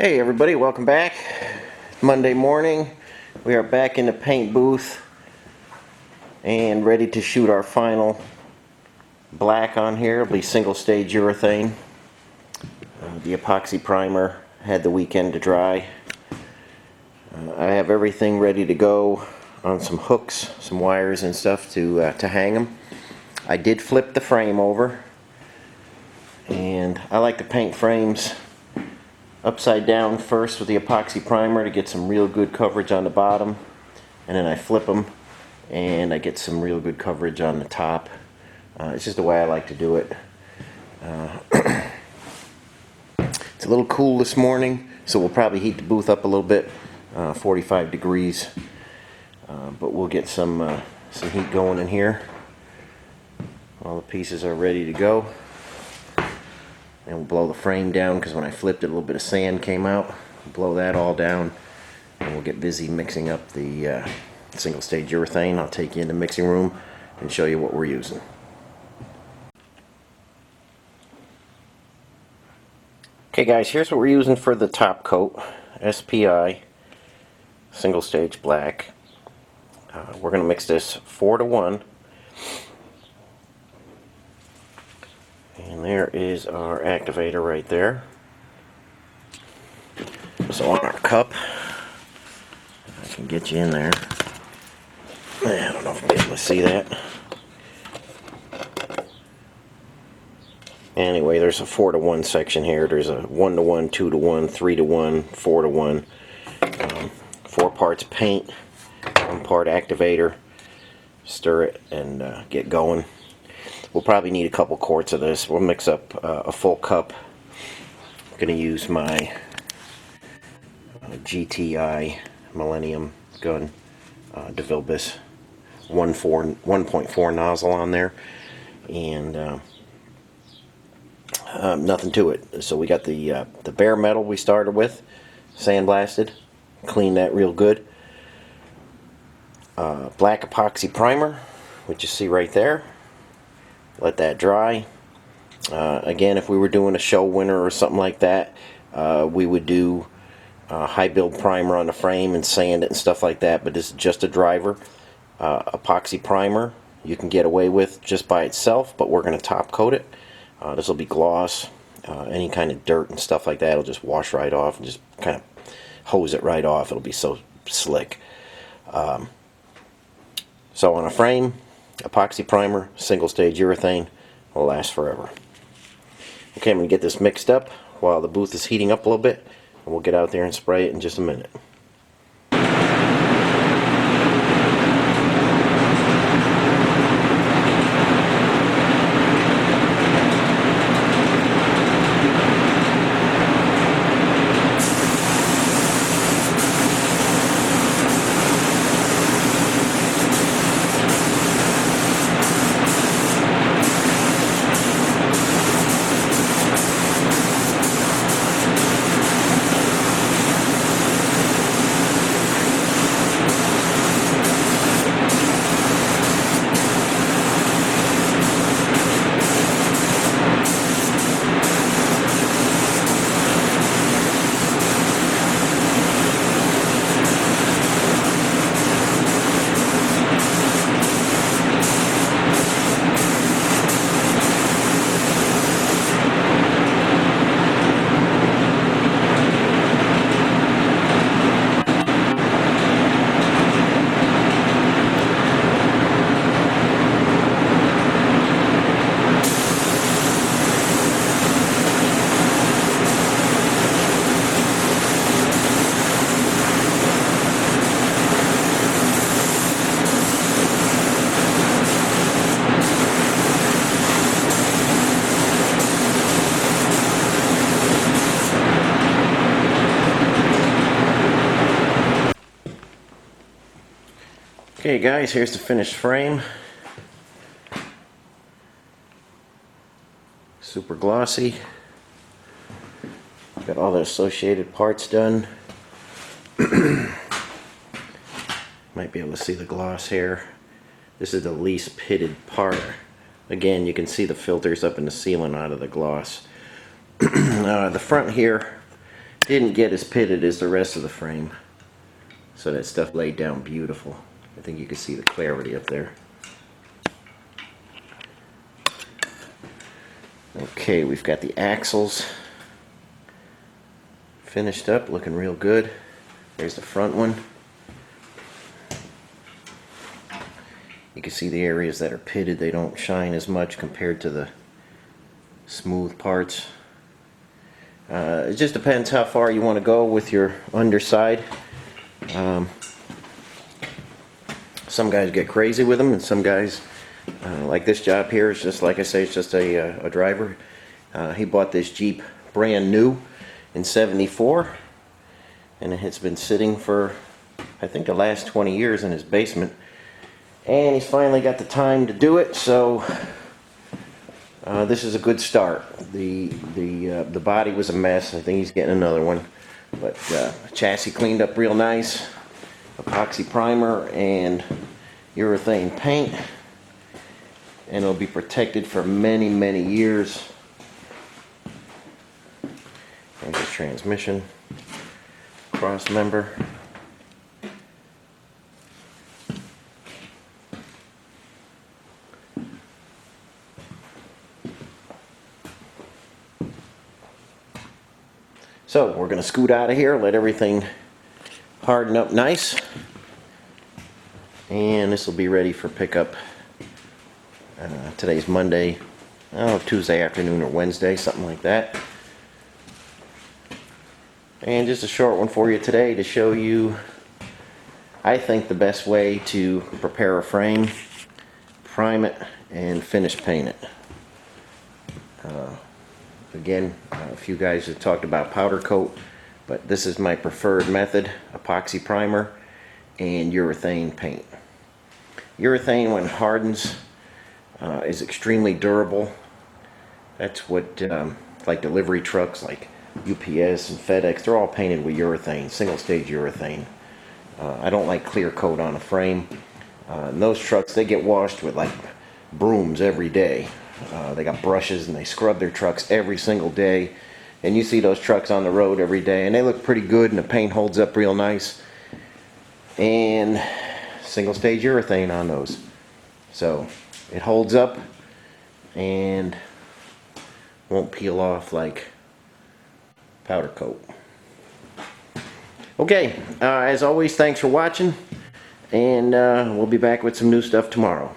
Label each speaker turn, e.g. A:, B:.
A: Hey everybody, welcome back. Monday morning. We are back in the paint booth and ready to shoot our final black on here. It'll be single stage urethane. The epoxy primer had the weekend to dry. I have everything ready to go on some hooks, some wires and stuff to hang them. I did flip the frame over, and I like to paint frames upside down first with the epoxy primer to get some real good coverage on the bottom, and then I flip them and I get some real good coverage on the top. It's just the way I like to do it. It's a little cool this morning, so we'll probably heat the booth up a little bit, 45 degrees, but we'll get some heat going in here. All the pieces are ready to go. And we'll blow the frame down, because when I flipped it, a little bit of sand came out. Blow that all down, and we'll get busy mixing up the single stage urethane. I'll take you in the mixing room and show you what we're using. Okay guys, here's what we're using for the top coat. SPI single stage black. We're going to mix this 4-to-1. And there is our activator right there. So on our cup, I can get you in there. I don't know if you'll be able to see that. Anyway, there's a 4-to-1 section here. There's a 1-to-1, 2-to-1, 3-to-1, 4-to-1. 4 parts paint, 1 part activator. Stir it and get going. We'll probably need a couple quarts of this. We'll mix up a full cup. I'm going to use my GTI Millennium gun, DeVilbiss 1.4 nozzle on there, and nothing to it. So we got the bare metal we started with, sandblasted, cleaned that real good. Black epoxy primer, which you see right there. Let that dry. Again, if we were doing a show winner or something like that, we would do high build primer on the frame and sand it and stuff like that, but this is just a driver. Epoxy primer you can get away with just by itself, but we're going to top coat it. This will be gloss. Any kind of dirt and stuff like that will just wash right off and just kind of hose it right off. It'll be so slick. So on a frame, epoxy primer, single stage urethane will last forever. Okay, I'm going to get this mixed up while the booth is heating up a little bit, and we'll get out there and spray it in just a minute. Okay guys, here's the finished frame. Super glossy. Got all the associated parts done. Might be able to see the gloss here. This is the least pitted part. Again, you can see the filters up in the ceiling out of the gloss. The front here didn't get as pitted as the rest of the frame. So that stuff laid down beautiful. I think you can see the clarity up there. Okay, we've got the axles finished up, looking real good. There's the front one. You can see the areas that are pitted, they don't shine as much compared to the smooth parts. It just depends how far you want to go with your underside. Some guys get crazy with them, and some guys, like this job here, is just like I say, it's just a driver. He bought this Jeep brand new in '74, and it has been sitting for, I think, the last 20 years in his basement. And he's finally got the time to do it, so this is a good start. The body was a mess. I think he's getting another one, but chassis cleaned up real nice. Epoxy primer and urethane paint, and it'll be protected for many, many years. And this transmission cross member. So we're going to scoot out of here, let everything harden up nice, and this will be ready for pickup. Today's Monday, Tuesday afternoon or Wednesday, something like that. And just a short one for you today to show you, I think, the best way to prepare a frame, prime it, and finish paint it. Again, a few guys have talked about powder coat, but this is my preferred method: epoxy primer and urethane paint. Urethane, when it hardens, is extremely durable. That's what, like delivery trucks like UPS and FedEx, they're all painted with urethane, single stage urethane. I don't like clear coat on a frame. And those trucks, they get washed with like brooms every day. They got brushes and they scrub their trucks every single day, and you see those trucks on the road every day, and they look pretty good and the paint holds up real nice. And single stage urethane on those, so it holds up and won't peel off like powder coat. Okay, as always, thanks for watching, and we'll be back with some new stuff tomorrow.